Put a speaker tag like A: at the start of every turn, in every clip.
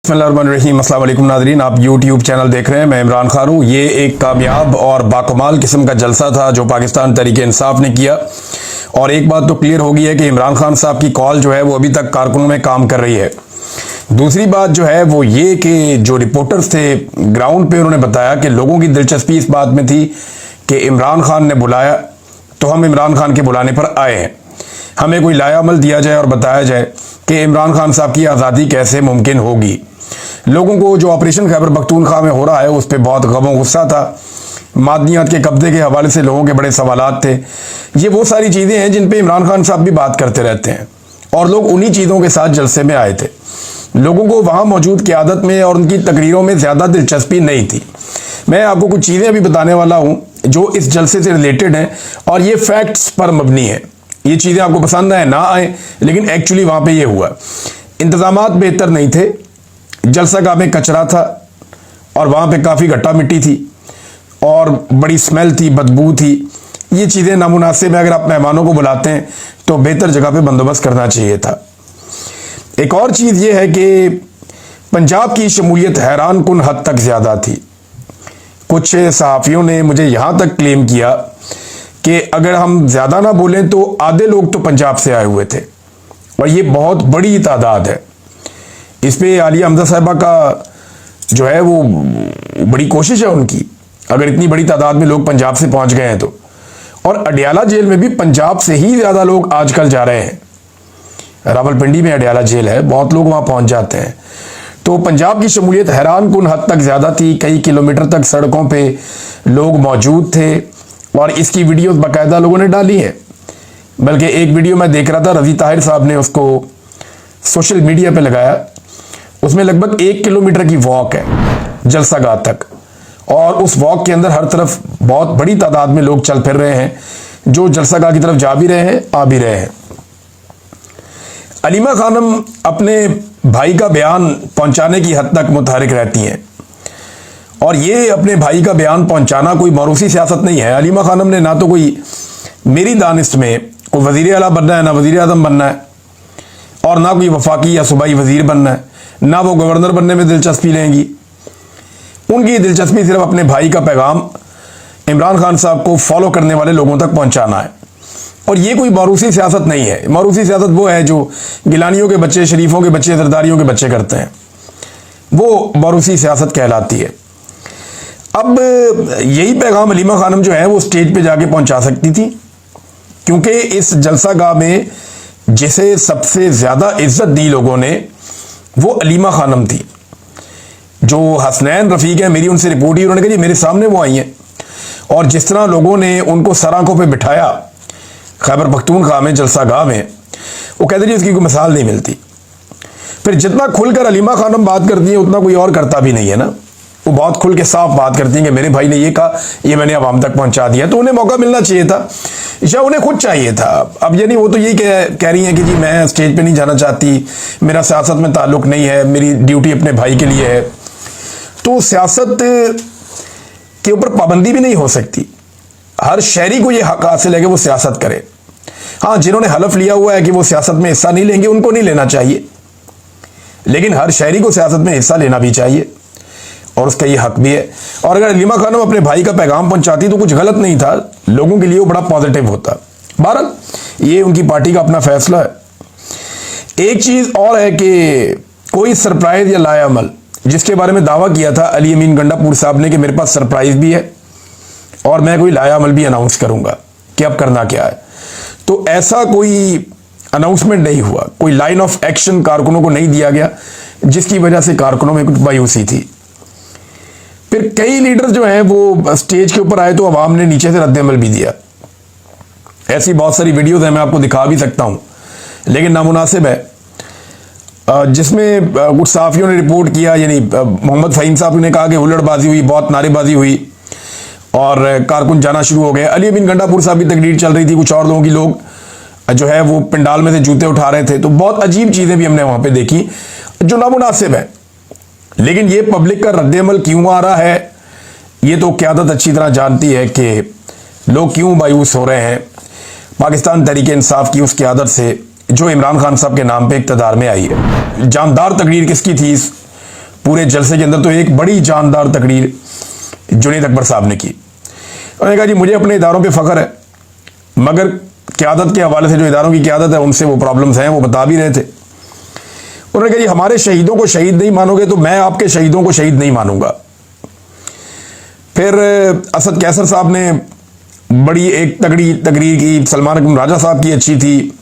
A: बिस्मिल्लाहिर्रहमानिर्रहीम। अस्सलाम वालेकुम नाज़रीन, आप यूट्यूब चैनल देख रहे हैं। मैं इमरान खान हूँ। ये एक कामयाब और बाकमाल किस्म का जलसा था जो पाकिस्तान तहरीक इंसाफ ने किया। और एक बात तो क्लियर हो गई है कि इमरान खान साहब की कॉल जो है वो अभी तक कारकुनों में काम कर रही है। दूसरी बात जो है वो ये कि जो रिपोर्टर्स थे ग्राउंड पे, उन्होंने बताया कि लोगों की दिलचस्पी इस बात में थी कि इमरान खान ने बुलाया तो हम इमरान खान के बुलाने पर आए हैं। हमें कोई लायामल दिया जाए और बताया जाए कि इमरान खान साहब की आज़ादी कैसे मुमकिन होगी। लोगों को जो ऑपरेशन खैबर पख्तूनख्वा में हो रहा है उस पर बहुत गम और गुस्सा था। मादनियात के कब्जे के हवाले से लोगों के बड़े सवालात थे। ये वो सारी चीज़ें हैं जिन पे इमरान खान साहब भी बात करते रहते हैं और लोग उन्हीं चीज़ों के साथ जलसे में आए थे। लोगों को वहाँ मौजूद क़यादत में और उनकी तकरीरों में ज़्यादा दिलचस्पी नहीं थी। मैं आपको कुछ चीज़ें अभी बताने वाला हूँ जो इस जलसे से रिलेटेड हैं और ये फैक्ट्स पर मबनी है। ये चीज़ें आपको पसंद आए ना आए, लेकिन एक्चुअली वहाँ पे ये हुआ। इंतज़ामात बेहतर नहीं थे, जलसागाह में कचरा था और वहाँ पे काफ़ी गट्टा मिट्टी थी और बड़ी स्मेल थी, बदबू थी। ये चीज़ें नामुनासिब है। अगर आप मेहमानों को बुलाते हैं तो बेहतर जगह पे बंदोबस्त करना चाहिए था। एक और चीज़ ये है कि पंजाब की शमूलियत हैरान कुन हद तक ज़्यादा थी। कुछ सहाफ़ियों ने मुझे यहाँ तक क्लेम किया कि अगर हम ज़्यादा ना बोलें तो आधे लोग तो पंजाब से आए हुए थे और ये बहुत बड़ी तादाद है। इस पे आलिया हमजा साहिबा का जो है वो बड़ी कोशिश है उनकी, अगर इतनी बड़ी तादाद में लोग पंजाब से पहुंच गए हैं तो। और अडयाला जेल में भी पंजाब से ही ज़्यादा लोग आजकल जा रहे हैं। रावलपिंडी में अडयाला जेल है, बहुत लोग वहाँ पहुँच जाते हैं। तो पंजाब की शमूलियत हैरान कुन हद तक ज़्यादा थी। कई किलोमीटर तक सड़कों पर लोग मौजूद थे और इसकी वीडियोस बाकायदा लोगों ने डाली है। बल्कि एक वीडियो मैं देख रहा था, रज़ी ताहिर साहब ने उसको सोशल मीडिया पे लगाया। उसमें लगभग 1 किलोमीटर की वॉक है जलसागाह तक और उस वॉक के अंदर हर तरफ बहुत बड़ी तादाद में लोग चल फिर रहे हैं जो जलसागाह की तरफ जा भी रहे हैं, आ भी रहे हैं। अलीमा खानम अपने भाई का बयान पहुंचाने की हद तक मुतहरिक रहती हैं और ये अपने भाई का बयान पहुंचाना कोई मरूसी सियासत नहीं है। अलीमा खानम ने ना तो कोई मेरी दानिश में कोई वज़ीर आला बनना है, ना वज़ीर आज़म बनना है और ना कोई वफाकी या सूबाई वज़ीर बनना है, ना वो गवर्नर बनने में दिलचस्पी लेंगी। उनकी दिलचस्पी सिर्फ अपने भाई का पैगाम इमरान खान साहब को फॉलो करने वाले लोगों तक पहुंचाना है। और ये कोई मरूसी सियासत नहीं है। मरूसी सियासत वो है जो गिलानियों के बच्चे, शरीफों के बच्चे, जरदारियों के बच्चे करते हैं, वो मरूसी सियासत कहलाती है। अब यही पैगाम अलीमा खानम जो है वो स्टेज पे जाके पहुंचा सकती थी, क्योंकि इस जलसागाह में जिसे सबसे ज़्यादा इज्जत दी लोगों ने वो अलीमा खानम थी। जो हसनैन रफ़ीक है, मेरी उनसे रिपोर्ट ही, उन्होंने कहा जी मेरे सामने वो आई हैं और जिस तरह लोगों ने उनको सर आंखों पे बिठाया खैबर पख्तूनख्वा में जलसागाह में, वो कहते जी उसकी कोई मिसाल नहीं मिलती। फिर जितना खुलकर अलीमा खानम बात करती है उतना कोई और करता भी नहीं है ना। वो बहुत खुल के साफ बात करती हैं कि मेरे भाई ने ये कहा, ये मैंने आवाम तक पहुंचा दिया। तो उन्हें मौका मिलना चाहिए था या उन्हें खुद चाहिए था। अब यानी वो तो यही कह रही हैं कि जी मैं स्टेज पे नहीं जाना चाहती, मेरा सियासत में ताल्लुक नहीं है, मेरी ड्यूटी अपने भाई के लिए है। तो सियासत के ऊपर पाबंदी भी नहीं हो सकती। हर शहरी को ये हक हासिल है कि वो सियासत करे। हाँ, जिन्होंने हलफ लिया हुआ है कि वो सियासत में हिस्सा नहीं लेंगे उनको नहीं लेना चाहिए, लेकिन हर शहरी को सियासत में हिस्सा लेना भी चाहिए और उसका ये हक भी है। और अगर अलीमा खानम अपने भाई का पैगाम पहुंचाती तो कुछ गलत नहीं था, लोगों के लिए वो बड़ा पॉजिटिव होता। बहरहाल ये उनकी पार्टी का अपना फैसला है। एक चीज़ और है कि कोई सरप्राइज या लायामल जिसके बारे में दावा किया था अली अमीन गंडापुर साहब ने कि मेरे पास सरप्राइज भी है और मैं कोई लायामल भी अनाउंस करूंगा कि अब करना क्या है, तो ऐसा कोई अनाउंसमेंट नहीं हुआ। कोई लाइन ऑफ एक्शन कारकुनों को नहीं दिया गया, जिसकी वजह से कारकुनों में कुछ मायूसी थी। फिर कई लीडर जो हैं वो स्टेज के ऊपर आए तो अवाम ने नीचे से रद्द-ए-अमल भी दिया। ऐसी बहुत सारी वीडियोस हैं, मैं आपको दिखा भी सकता हूं, लेकिन नामुनासिब है। जिसमें कुछ सहाफ़ियों ने रिपोर्ट किया, यानी मोहम्मद फ़हीम साहब ने कहा कि हुल्लड़बाजी हुई, बहुत नारेबाजी हुई और कारकुन जाना शुरू हो गए। अली अमीन गंडापुर साहब की तकरीर चल रही थी, कुछ और लोगों की लोग जो है वो पंडाल में से जूते उठा रहे थे। तो बहुत अजीब चीज़ें भी हमने वहाँ पे देखी जो नामुनासिब है। लेकिन ये पब्लिक का रद्द-ए-अमल क्यों आ रहा है, ये तो क़यादत अच्छी तरह जानती है कि लोग क्यों मायूस हो रहे हैं पाकिस्तान तहरीक इंसाफ की उस क़यादत से जो इमरान खान साहब के नाम पे इक़्तिदार में आई है। जानदार तकरीर किसकी थी पूरे जलसे के अंदर तो एक बड़ी जानदार तकरीर जुनैद अकबर साहब ने की। उन्होंने कहा जी मुझे अपने इदारों पे फ़ख्र है, मगर क़यादत के हवाले से जो इदारों की क़यादत है उनसे वो प्रॉब्लम्स हैं, वो बता भी रहे थे। उन्होंने कहा जी हमारे शहीदों को शहीद नहीं मानोगे तो मैं आपके शहीदों को शहीद नहीं मानूंगा। फिर असद कैसर साहब ने बड़ी एक तगड़ी तकरीर की, सलमान अकबर राजा साहब की अच्छी थी,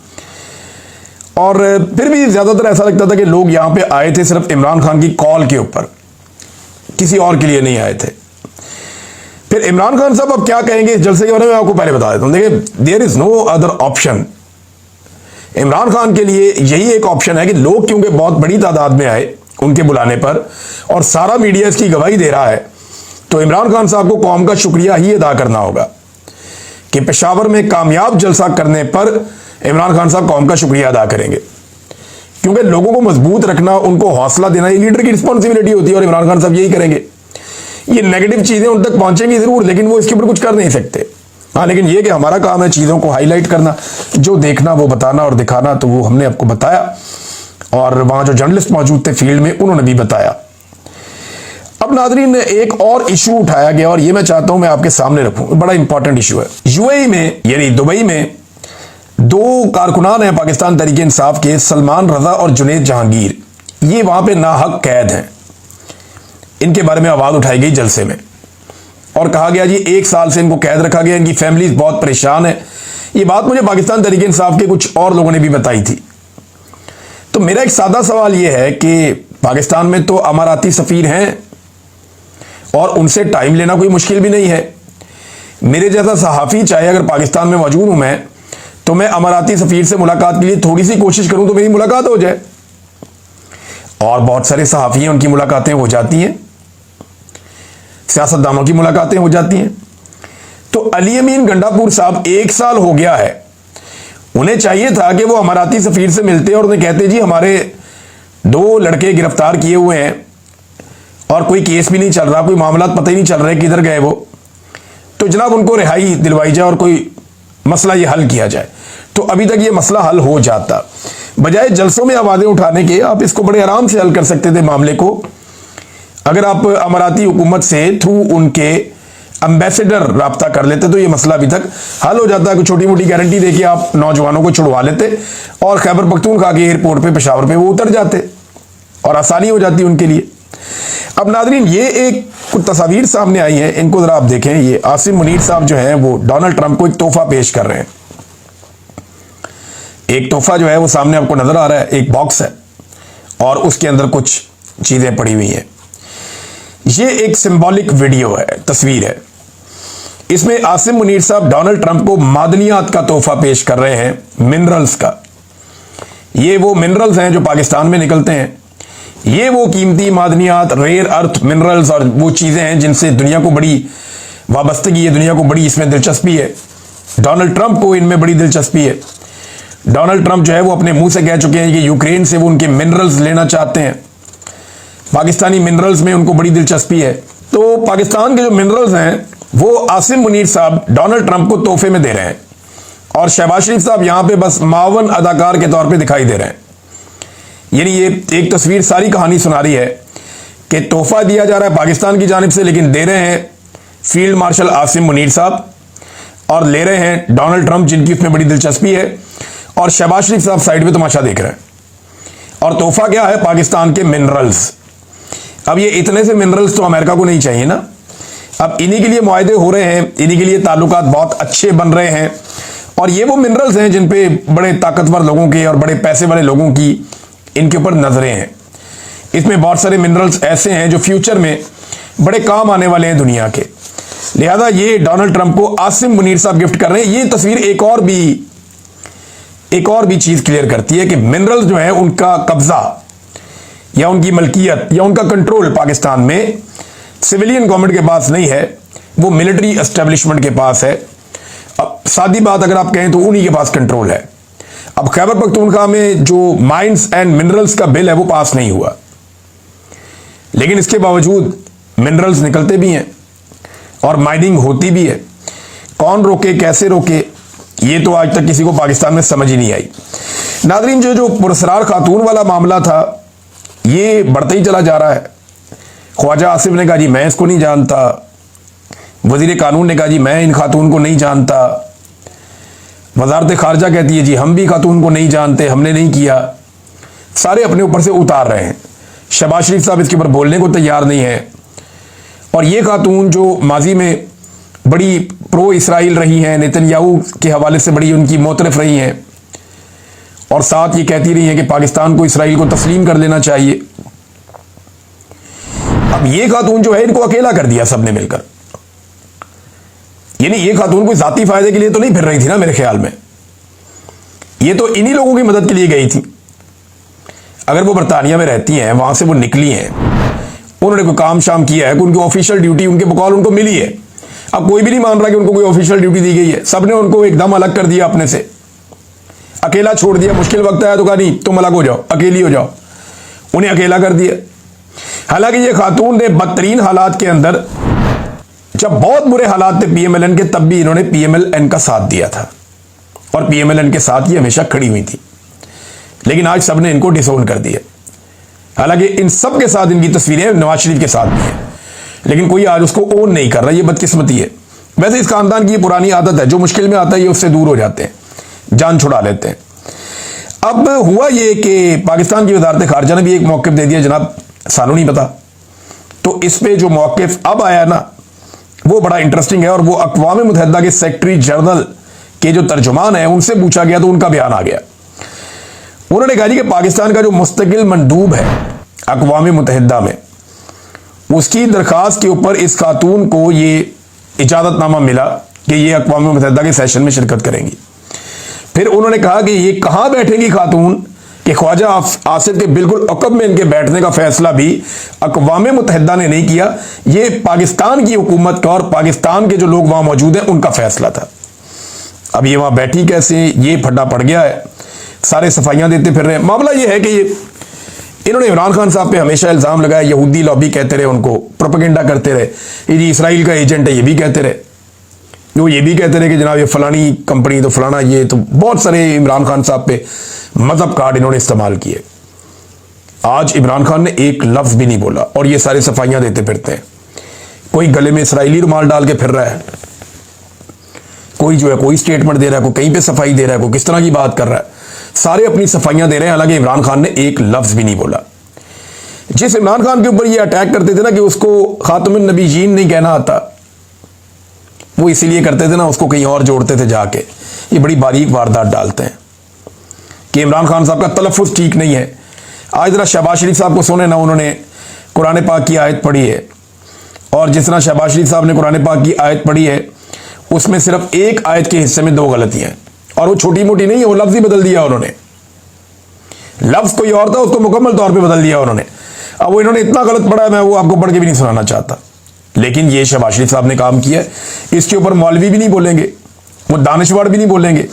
A: और फिर भी ज़्यादातर ऐसा लगता था कि लोग यहाँ पे आए थे सिर्फ इमरान खान की कॉल के ऊपर, किसी और के लिए नहीं आए थे। फिर इमरान खान साहब अब क्या कहेंगे इस जलसे के बारे में आपको पहले बता देता हूँ। देखिए there is no other option. Imran Khan के लिए यही एक ऑप्शन है कि लोग क्योंकि बहुत बड़ी तादाद में आए उनके बुलाने पर और सारा मीडिया इसकी गवाही दे रहा है, तो इमरान खान साहब को कौम का शुक्रिया ही अदा करना होगा कि पेशावर में कामयाब जलसा करने पर इमरान खान साहब कौम का शुक्रिया अदा करेंगे, क्योंकि लोगों को मजबूत रखना, उनको हौसला देना ये लीडर की रिस्पॉन्सिबिलिटी होती है और इमरान खान साहब यही करेंगे। ये नेगेटिव चीज़ें उन तक पहुंचेंगी ज़रूर, लेकिन वो इसके ऊपर कुछ कर नहीं सकते। हाँ, लेकिन ये कि हमारा काम है चीज़ों को हाईलाइट करना, जो देखना वो बताना और दिखाना, तो वो हमने आपको बताया और वहाँ जो जर्नलिस्ट मौजूद थे फील्ड में उन्होंने भी बताया। अब नाज़रीन एक और इशू उठाया गया और ये मैं चाहता हूँ मैं आपके सामने रखूँ, बड़ा इंपॉर्टेंट इशू है। यूएई में यानी दुबई में दो कारकुनान हैं पाकिस्तान तहरीक इंसाफ के, सलमान रजा और जुनैद जहांगीर, ये वहाँ पे नाहक कैद हैं। इनके बारे में आवाज़ उठाई गई जलसे में और कहा गया जी 1 साल से इनको कैद रखा गया, इनकी फैमिलीज बहुत परेशान है। ये बात मुझे पाकिस्तान तहरीक इंसाफ के कुछ और लोगों ने भी बताई थी। तो मेरा एक सादा सवाल ये है कि पाकिस्तान में तो अमाराती सफ़ीर हैं और उनसे टाइम लेना कोई मुश्किल भी नहीं है। मेरे जैसा सहाफ़ी चाहे अगर पाकिस्तान में मौजूद हूँ मैं, तो मैं अमाराती सफ़ीर से मुलाकात के लिए थोड़ी सी कोशिश करूँ तो मेरी मुलाकात हो जाए, और बहुत सारे सहाफ़ी हैं उनकी मुलाकातें हो जाती हैं, सियासतदानों की मुलाकातें हो जाती हैं। तो अली अमीन गंडापुर साहब 1 साल हो गया है, उन्हें चाहिए था कि वो अमाराती सफ़ीर से मिलते और उन्हें कहते जी हमारे 2 लड़के गिरफ्तार किए हुए हैं और कोई केस भी नहीं चल रहा, कोई मामला पता ही नहीं चल रहे किधर गए वो, तो जनाब उनको रिहाई दिलवाई जाए और कोई मसला ये हल किया जाए। तो अभी तक ये मसला हल हो जाता, बजाय जलसों में आवाज़ें उठाने के आप इसको बड़े आराम से हल कर सकते थे मामले को। अगर आप अमाराती हुकूमत से थ्रू उनके एम्बेसडर राब्ता कर लेते तो ये मसला अभी तक हल हो जाता। कोई छोटी मोटी गारंटी देके आप नौजवानों को छुड़वा लेते और खैबर पख्तूनख्वा के एयरपोर्ट पे पेशावर पे वो उतर जाते और आसानी हो जाती उनके लिए। अब नाज़रीन ये एक कुछ तस्वीर सामने आई है, इनको जरा आप देखें। ये आसिम मुनीर साहब जो हैं वो डोनाल्ड ट्रंप को एक तोहफा पेश कर रहे हैं। एक तोहफा जो है वो सामने आपको नजर आ रहा है, एक बॉक्स है और उसके अंदर कुछ चीजें पड़ी हुई हैं। ये एक सिंबॉलिक वीडियो है, तस्वीर है। इसमें आसिम मुनीर साहब डोनाल्ड ट्रंप को मादनियात का तोहफा पेश कर रहे हैं, मिनरल्स का। ये वो मिनरल्स हैं जो पाकिस्तान में निकलते हैं, ये वो कीमती मादनियात, रेयर अर्थ मिनरल्स और वो चीज़ें हैं जिनसे दुनिया को बड़ी वाबस्तगी है, दुनिया को बड़ी इसमें दिलचस्पी है। डोनाल्ड ट्रंप को इनमें बड़ी दिलचस्पी है। डोनाल्ड ट्रंप जो है वो अपने मुंह से कह चुके हैं कि यूक्रेन से वो उनके मिनरल्स लेना चाहते हैं, पाकिस्तानी मिनरल्स में उनको बड़ी दिलचस्पी है। तो पाकिस्तान के जो मिनरल्स हैं वो आसिम मुनीर साहब डोनाल्ड ट्रंप को तोहफे में दे रहे हैं और शहबाज शरीफ साहब यहां पे बस मावन अदाकार के तौर पे दिखाई दे रहे हैं। यानी ये एक तस्वीर सारी कहानी सुना रही है कि तोहफा दिया जा रहा है पाकिस्तान की जानिब से, लेकिन दे रहे हैं फील्ड मार्शल आसिम मुनीर साहब और ले रहे हैं डोनाल्ड ट्रंप जिनकी उसमें बड़ी दिलचस्पी है, और शहबाज शरीफ साहब साइड में तमाशा देख रहे हैं। और तोहफा क्या है? पाकिस्तान के मिनरल्स। अब ये इतने से मिनरल्स तो अमेरिका को नहीं चाहिए ना। अब इन्हीं के लिए मुआहदे हो रहे हैं, इन्हीं के लिए ताल्लुकात बहुत अच्छे बन रहे हैं, और ये वो मिनरल्स हैं जिन पे बड़े ताकतवर लोगों के और बड़े पैसे वाले लोगों की इनके ऊपर नजरें हैं। इसमें बहुत सारे मिनरल्स ऐसे हैं जो फ्यूचर में बड़े काम आने वाले हैं दुनिया के। लिहाजा ये डोनाल्ड ट्रंप को आसिम मुनीर साहब गिफ्ट कर रहे हैं। ये तस्वीर एक और भी चीज क्लियर करती है कि मिनरल्स जो है उनका कब्जा या उनकी मलकियत या उनका कंट्रोल पाकिस्तान में सिविलियन गवर्नमेंट के पास नहीं है, वो मिलिट्री एस्टेब्लिशमेंट के पास है। अब सादी बात अगर आप कहें तो उन्हीं के पास कंट्रोल है। अब खैबर पख्तूनख्वा में जो माइंस एंड मिनरल्स का बिल है वो पास नहीं हुआ, लेकिन इसके बावजूद मिनरल्स निकलते भी हैं और माइनिंग होती भी है। कौन रोके, कैसे रोके, ये तो आज तक किसी को पाकिस्तान में समझ ही नहीं आई। नाज़रीन जो पुरस्रार खातून वाला मामला था ये बढ़ता ही चला जा रहा है। ख्वाजा आसिफ ने कहा जी मैं इसको नहीं जानता। वजीर कानून ने कहा जी मैं इन खातून को नहीं जानता। वजारत खारजा कहती है जी हम भी खातून को नहीं जानते, हमने नहीं किया। सारे अपने ऊपर से उतार रहे हैं। शहबाज शरीफ साहब इसके ऊपर बोलने को तैयार नहीं है। और ये खातून जो माजी में बड़ी प्रो इसराइल रही हैं, नेतन्याहू के हवाले से बड़ी उनकी मोतरफ रही हैं, और साथ ये कहती रही हैं कि पाकिस्तान को इसराइल को तस्लीम कर लेना चाहिए। अब ये खातून जो है इनको अकेला कर दिया सबने मिलकर। यानी ये खातून कोई जाती फायदे के लिए तो नहीं फिर रही थी ना, मेरे ख्याल में ये तो इन्हीं लोगों की मदद के लिए गई थी। अगर वो बरतानिया में रहती हैं, वहां से वो निकली हैं, उन्होंने कोई काम शाम किया है, उनकी ऑफिशियल ड्यूटी उनके बकौल उनको मिली है। अब कोई भी नहीं मान रहा कि उनको कोई ऑफिशियल ड्यूटी दी गई है। सबने उनको एकदम अलग कर दिया, अपने से अकेला छोड़ दिया। मुश्किल वक्त आया तो कहा नहीं तुम अलग हो जाओ, अकेली हो जाओ, उन्हें अकेला कर दिया। हालांकि ये खातून ने बदतरीन हालात के अंदर, जब बहुत बुरे हालात थे पीएमएलएन के, तब भी इन्होंने पीएमएलएन का साथ दिया था और पीएमएलएन के साथ ये हमेशा खड़ी हुई थी। लेकिन आज सबने इनको डिसोन कर दिया। हालांकि इन सब के साथ इनकी तस्वीरें नवाज शरीफ के साथ भी हैं, लेकिन कोई आज उसको ओन नहीं कर रहा। ये बदकिस्मती है। वैसे इस खानदान की ये पुरानी आदत है, जो मुश्किल में आता है ये उससे दूर हो जाते हैं, जान छुड़ा लेते हैं। अब हुआ ये कि पाकिस्तान की वजारत खारजा ने भी एक मौक़िफ़ दे दिया, जनाब सानू नहीं पता। तो इस पे जो मौक़िफ़ अब आया ना वो बड़ा इंटरेस्टिंग है, और वो अक़वाम मुत्तहिदा के सेक्रेटरी जनरल के जो तर्जुमान है उनसे पूछा गया तो उनका बयान आ गया। उन्होंने कहा जी कि पाकिस्तान का जो मुस्तकिल मंडूब है अक़वाम मुत्तहिदा में, उसकी दरखास्त के ऊपर इस खातून को ये इजाज़तनामा मिला कि ये अक़वाम मुत्तहिदा के सेशन में शिरकत करेंगी। फिर उन्होंने कहा कि ये कहाँ बैठेंगी खातून, कि ख्वाजा आसिफ के बिल्कुल अक़ब में इनके बैठने का फैसला भी अक़वाम मुत्तहिदा ने नहीं किया, ये पाकिस्तान की हुकूमत का और पाकिस्तान के जो लोग वहाँ मौजूद हैं उनका फैसला था। अब ये वहाँ बैठी कैसे, ये फड्डा पड़ गया है। सारे सफाइयाँ देते फिर रहे हैं। मामला ये है कि इन्होंने इमरान खान साहब पे हमेशा इल्ज़ाम लगाया, यहूदी लॉबी कहते रहे, उनको प्रोपेगेंडा करते रहे, ये इसराइल का एजेंट है, ये भी कहते रहे। वो ये भी कहते रहे कि जनाब ये फलानी कंपनी तो फलाना, ये तो बहुत सारे इमरान खान साहब पे मजहब कार्ड इन्होंने इस्तेमाल किए। आज इमरान खान ने एक लफ्ज़ भी नहीं बोला और ये सारे सफाइयाँ देते फिरते हैं। कोई गले में इसराइली रुमाल डाल के फिर रहा है, कोई जो है कोई स्टेटमेंट दे रहा है, कोई कहीं पे सफाई दे रहा है, कोई किस तरह की बात कर रहा है। सारे अपनी सफाइयाँ दे रहे हैं। हालांकि इमरान खान ने एक लफ्ज़ भी नहीं बोला। जिस इमरान खान के ऊपर ये अटैक करते थे ना कि उसको खातमुन नबीयीन नहीं कहना आता, वो इसीलिए करते थे ना, उसको कहीं और जोड़ते थे जाके। ये बड़ी बारीक वारदात डालते हैं कि इमरान खान साहब का तलफ़ुज़ ठीक नहीं है। आज जरा शहबाज शरीफ साहब को सुने ना, उन्होंने कुरान पाक की आयत पढ़ी है, और जिस तरह शहबाज शरीफ साहब ने कुरान पाक की आयत पढ़ी है उसमें सिर्फ एक आयत के हिस्से में 2 गलतियां हैं, और वो छोटी मोटी नहीं है, वो लफ्ज़ ही बदल दिया उन्होंने। लफ्ज़ कोई और था, उसको मुकम्मल तौर पे बदल दिया उन्होंने। अब वो इन्होंने इतना गलत पढ़ा है, मैं वो आपको पढ़ के भी नहीं सुनाना चाहता। लेकिन ये शहबाज शरीफ साहब ने काम किया है। इसके ऊपर मौलवी भी नहीं बोलेंगे, वो दानिशवाड़ भी नहीं बोलेंगे,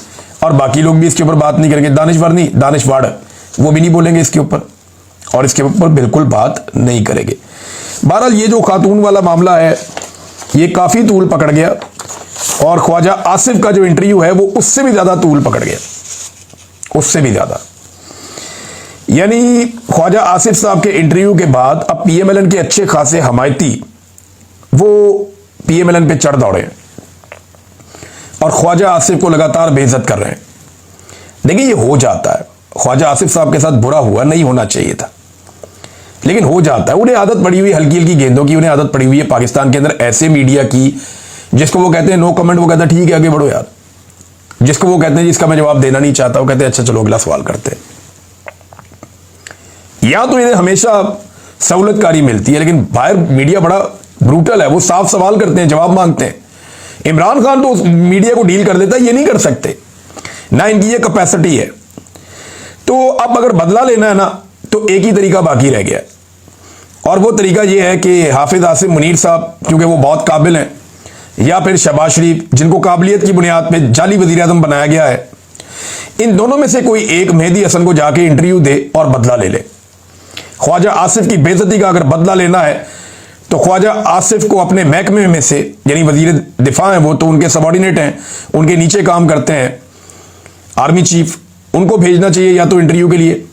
A: और बाकी लोग भी इसके ऊपर बात नहीं करेंगे। दानिशवाड़ नहीं, दानिशवाड़ वो भी नहीं बोलेंगे इसके ऊपर, और इसके ऊपर बिल्कुल बात नहीं करेंगे। बहरहाल ये जो खातून वाला मामला है ये काफ़ी तूल पकड़ गया, और ख्वाजा आसिफ का जो इंटरव्यू है वो उससे भी ज़्यादा तूल पकड़ गया, उससे भी ज़्यादा। यानी ख्वाजा आसिफ साहब के इंटरव्यू के बाद अब पीएमएलएन के अच्छे खासे हमायती वो पीएमएलएन पे चढ़ दौड़े हैं और ख्वाजा आसिफ को लगातार बेइज्जत कर रहे हैं। देखिए ये हो जाता है, ख्वाजा आसिफ साहब के साथ बुरा हुआ, नहीं होना चाहिए था, लेकिन हो जाता है। उन्हें आदत पड़ी हुई हल्की हल्की गेंदों की, उन्हें आदत पड़ी हुई है पाकिस्तान के अंदर ऐसे मीडिया की जिसको वो कहते हैं नो कमेंट, वो कहता है ठीक है आगे बढ़ो यार। जिसको वो कहते हैं जिसका मैं जवाब देना नहीं चाहता, वो कहते हैं अच्छा चलो अगला सवाल करते हैं। या तो इन्हें हमेशा सहूलतकारी मिलती है, लेकिन बाहर मीडिया बड़ा ब्रूटल है, वो साफ सवाल करते हैं, जवाब मांगते हैं। इमरान खान तो मीडिया को डील कर देता है, ये नहीं कर सकते, ना इनकी ये कैपेसिटी है। तो अब अगर बदला लेना है ना तो एक ही तरीका बाकी रह गया, और वो तरीका ये है कि हाफिज आसिम मुनीर साहब क्योंकि वो बहुत काबिल हैं, या फिर शहबाज शरीफ जिनको काबिलियत की बुनियाद पे जाली वज़ीर आज़म बनाया गया है, इन दोनों में से कोई एक मेहदी हसन को जाके इंटरव्यू दे और बदला ले ले। ख्वाजा आसिफ की बेइज्जती का अगर बदला लेना है तो ख्वाजा आसिफ को अपने महकमे में से, यानी वजीर दिफा हैं वो तो उनके सबॉर्डिनेट हैं, उनके नीचे काम करते हैं आर्मी चीफ, उनको भेजना चाहिए या तो इंटरव्यू के लिए,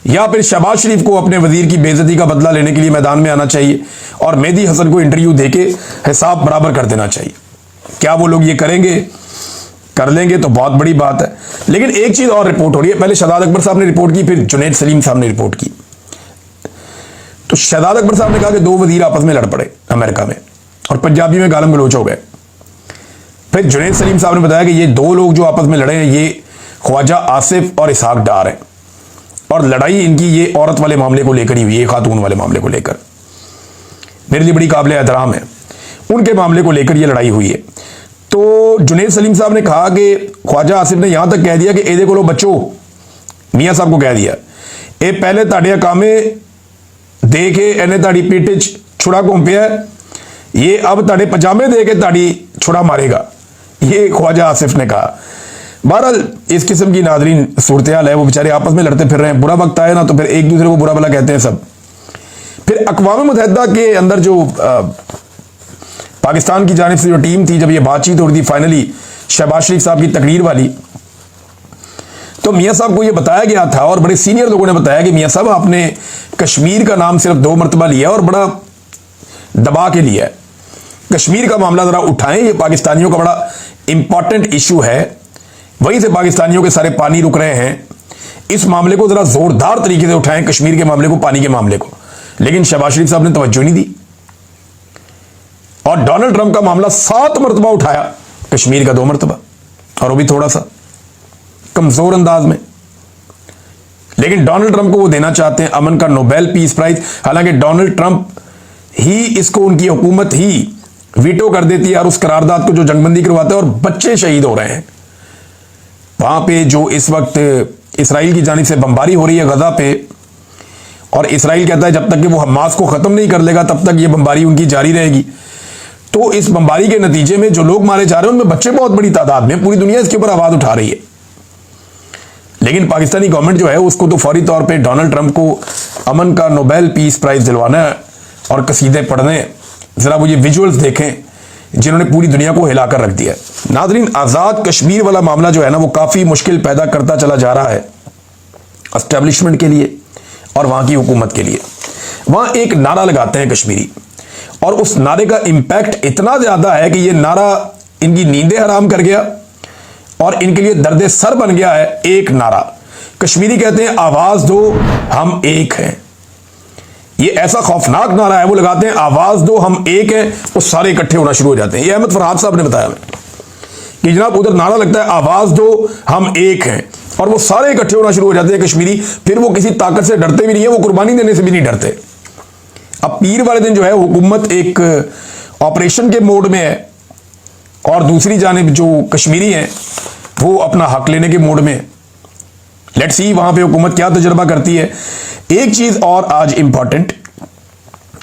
A: या फिर शहबाज शरीफ को अपने वजीर की बेइज्जती का बदला लेने के लिए मैदान में आना चाहिए और मेहदी हसन को इंटरव्यू देके हिसाब बराबर कर देना चाहिए। क्या वो लोग ये करेंगे? कर लेंगे तो बहुत बड़ी बात है। लेकिन एक चीज और रिपोर्ट हो रही है, पहले शहजाद अकबर साहब ने रिपोर्ट की, फिर जुनैद सलीम साहब ने रिपोर्ट की। तो शहजाद अकबर साहब ने कहा कि दो वजीर आपस में लड़ पड़े अमेरिका में और पंजाबी में गालम गलोच हो गए। फिर जुनैद सलीम साहब ने बताया कि ये दो लोग जो आपस में लड़े हैं ये ख्वाजा आसिफ और इसहाक डार हैं और लड़ाई इनकी ये औरत वाले मामले को लेकर ही हुई है, खातून वाले मामले को लेकर। मेरे लिए बड़ी काबिल एहतराम है, उनके मामले को लेकर ये लड़ाई हुई है। तो जुनैद सलीम साहब ने कहा कि ख्वाजा आसिफ ने यहां तक कह दिया कि एदे को लो बच्चो, मियाँ साहब को कह दिया ए पहले ताड़े कामे दे के इन्हें ताड़ी पीठ छुड़ा घूमपिया, ये अब ताड़े पजामे दे के ताड़ी छुड़ा मारेगा, ये ख्वाजा आसिफ ने कहा। बहरहाल इस किस्म की नादरीन सूरत हाल है, वो बेचारे आपस में लड़ते फिर रहे हैं, बुरा वक्त आए ना तो फिर एक दूसरे को बुरा भला कहते हैं सब। फिर अक़वाम मुत्तहिदा के अंदर जो पाकिस्तान की जानिब से जो टीम थी, जब ये बातचीत हो रही थी फाइनली शहबाज शरीफ साहब की तकरीर वाली, तो मियाँ साहब को ये बताया गया था और बड़े सीनियर लोगों ने बताया कि मियाँ साहब आपने कश्मीर का नाम सिर्फ 2 मरतबा लिया और बड़ा दबा के लिया है, कश्मीर का मामला जरा उठाएं, ये पाकिस्तानियों का बड़ा इंपॉर्टेंट इशू है, वहीं से पाकिस्तानियों के सारे पानी रुक रहे हैं, इस मामले को जरा जोरदार तरीके से उठाएं, कश्मीर के मामले को, पानी के मामले को। लेकिन शहबाज शरीफ साहब ने तवज्जो नहीं दी और डोनाल्ड ट्रंप का मामला 7 मरतबा उठाया, कश्मीर का 2 मरतबा, और वो भी थोड़ा सा कमजोर अंदाज में। लेकिन डोनाल्ड ट्रंप को वो देना चाहते हैं अमन का नोबेल पीस प्राइज, हालांकि डोनाल्ड ट्रंप ही इसको, उनकी हुकूमत ही वीटो कर देती है और उस करारदाद को जो जंगबंदी करवाते हैं और बच्चे शहीद हो रहे हैं। वहां पे जो इस वक्त इसराइल की जानिब से बमबारी हो रही है गजा पे, और इसराइल कहता है जब तक कि वो हमास को खत्म नहीं कर लेगा तब तक ये बमबारी उनकी जारी रहेगी। तो इस बमबारी के नतीजे में जो लोग मारे जा रहे हैं उनमें बच्चे बहुत बड़ी तादाद में, पूरी दुनिया इसके ऊपर आवाज उठा रही है। लेकिन पाकिस्तानी गवर्नमेंट जो है उसको तो फौरी तौर पे डोनाल्ड ट्रंप को अमन का नोबेल पीस प्राइज दिलवाना है और कसीदे पढ़ने। जरा वो ये विजुअल्स देखें जिन्होंने पूरी दुनिया को हिलाकर रख दिया। नादरीन, आजाद कश्मीर वाला मामला जो है ना वो काफी मुश्किल पैदा करता चला जा रहा है एस्टेब्लिशमेंट के लिए और वहां की हुकूमत के लिए। वहां एक नारा लगाते हैं कश्मीरी और उस नारे का इंपैक्ट इतना ज्यादा है कि ये नारा इनकी नींदें हराम कर गया और इनके लिए दर्द सर बन गया है। एक नारा कश्मीरी कहते हैं आवाज दो हम एक हैं। ये ऐसा खौफनाक नारा है, वो लगाते हैं आवाज दो हम एक हैं, वो सारे इकट्ठे होना शुरू हो जाते हैं। ये अहमद फरहाद साहब ने बताया कि जनाब उधर नारा लगता है आवाज दो हम एक हैं और वो सारे इकट्ठे होना शुरू हो जाते हैं कश्मीरी। फिर वो किसी ताकत से डरते भी नहीं है, वो कुर्बानी देने से भी नहीं डरते। अब पीर वाले दिन जो है हुकूमत एक ऑपरेशन के मोड में है और दूसरी जानिब जो कश्मीरी हैं वो अपना हक लेने के मोड में है। लेट्स सी वहां पे हुकूमत क्या तजुर्बा करती है। एक चीज और आज इंपॉर्टेंट,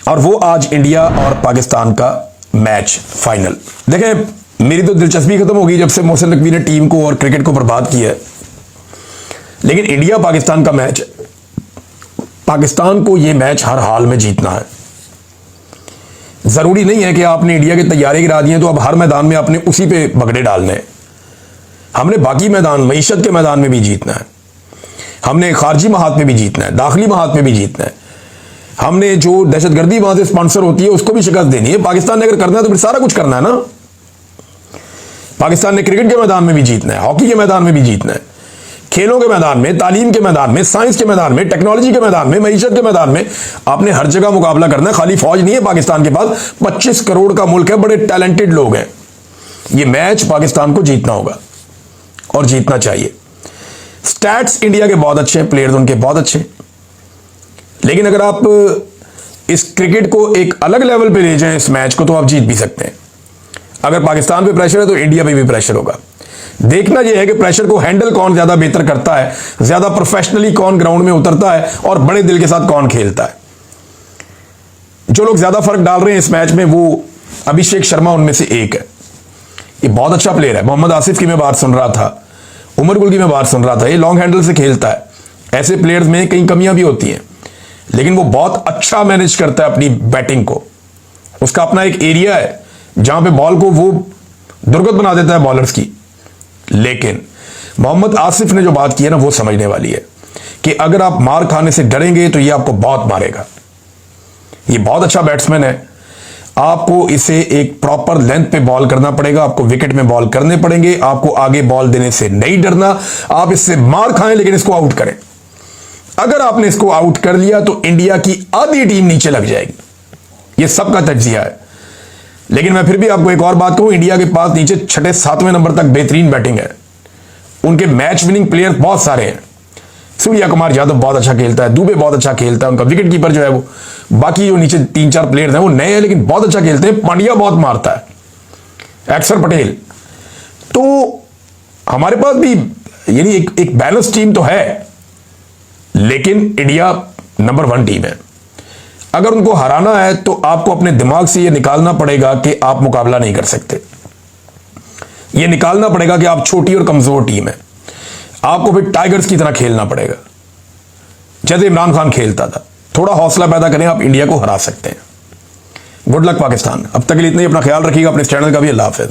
A: और वो आज इंडिया और पाकिस्तान का मैच फाइनल। देखें, मेरी तो दिलचस्पी खत्म होगी जब से मोहसिन नकवी ने टीम को और क्रिकेट को बर्बाद किया है, लेकिन इंडिया पाकिस्तान का मैच, पाकिस्तान को यह मैच हर हाल में जीतना है। जरूरी नहीं है कि आपने इंडिया के तैयारे गिरा दिए तो अब हर मैदान में आपने उसी पे बगड़े डालने हैं। हमने बाकी मैदान, मईशत के मैदान में भी जीतना है, हमने खारजी महात में भी जीतना है, दाखिली महात में भी जीतना है, हमने जो दहशतगर्दी वहां से स्पॉन्सर होती है उसको भी शिकस्त देनी है। पाकिस्तान ने अगर करना है तो फिर सारा कुछ करना है ना। पाकिस्तान ने क्रिकेट के मैदान में भी जीतना है, हॉकी के मैदान में भी जीतना है, खेलों के मैदान में, तालीम के मैदान में, साइंस के मैदान में, टेक्नोलॉजी के मैदान में, मईशत के मैदान में, आपने हर जगह मुकाबला करना है। खाली फौज नहीं है पाकिस्तान के पास, 25 करोड़ का मुल्क है, बड़े टैलेंटेड लोग हैं। ये मैच पाकिस्तान को जीतना होगा और जीतना चाहिए। स्टैट्स इंडिया के बहुत अच्छे हैं, प्लेयर्स उनके बहुत अच्छे, लेकिन अगर आप इस क्रिकेट को एक अलग लेवल पे ले जाएं इस मैच को, तो आप जीत भी सकते हैं। अगर पाकिस्तान पे प्रेशर है तो इंडिया पे भी प्रेशर होगा। देखना यह है कि प्रेशर को हैंडल कौन ज्यादा बेहतर करता है, ज्यादा प्रोफेशनली कौन ग्राउंड में उतरता है और बड़े दिल के साथ कौन खेलता है। जो लोग ज्यादा फर्क डाल रहे हैं इस मैच में वो अभिषेक शर्मा उनमें से एक है। ये बहुत अच्छा प्लेयर है। मोहम्मद आसिफ की मैं बात सुन रहा था, उमर गुल की मैं बात सुन रहा था, ये लॉन्ग हैंडल से खेलता है। ऐसे प्लेयर्स में कई कमियां भी होती हैं, लेकिन वो बहुत अच्छा मैनेज करता है अपनी बैटिंग को। उसका अपना एक एरिया है जहां पे बॉल को वो दुर्गत बना देता है बॉलर्स की। लेकिन मोहम्मद आसिफ ने जो बात की है ना वो समझने वाली है कि अगर आप मार खाने से डरेंगे तो ये आपको बहुत मारेगा। ये बहुत अच्छा बैट्समैन है, आपको इसे एक प्रॉपर लेंथ पे बॉल करना पड़ेगा, आपको विकेट में बॉल करने पड़ेंगे, आपको आगे बॉल देने से नहीं डरना। आप इससे मार खाएं लेकिन इसको आउट करें। अगर आपने इसको आउट कर लिया तो इंडिया की आधी टीम नीचे लग जाएगी। यह सबका तज्जिया है। लेकिन मैं फिर भी आपको एक और बात कहूं, इंडिया के पास नीचे 6, 7वें नंबर तक बेहतरीन बैटिंग है। उनके मैच विनिंग प्लेयर बहुत सारे हैं। सूर्या कुमार यादव बहुत अच्छा खेलता है, दुबे बहुत अच्छा खेलता है, उनका विकेट कीपर जो है वो, बाकी जो नीचे 3-4 प्लेयर्स हैं वो नए हैं लेकिन बहुत अच्छा खेलते हैं। पांड्या बहुत मारता है, अक्षर पटेल। तो हमारे पास भी यानी एक बैलेंस टीम तो है, लेकिन इंडिया नंबर 1 टीम है। अगर उनको हराना है तो आपको अपने दिमाग से यह निकालना पड़ेगा कि आप मुकाबला नहीं कर सकते। यह निकालना पड़ेगा कि आप छोटी और कमजोर टीम है। आपको फिर टाइगर्स की तरह खेलना पड़ेगा, जैसे इमरान खान खेलता था। थोड़ा हौसला पैदा करें, आप इंडिया को हरा सकते हैं। Good luck Pakistan. अब तक के लिए इतना ही। अपना ख्याल रखिएगा, अपने चैनल का भी। अल्लाह हाफिज़।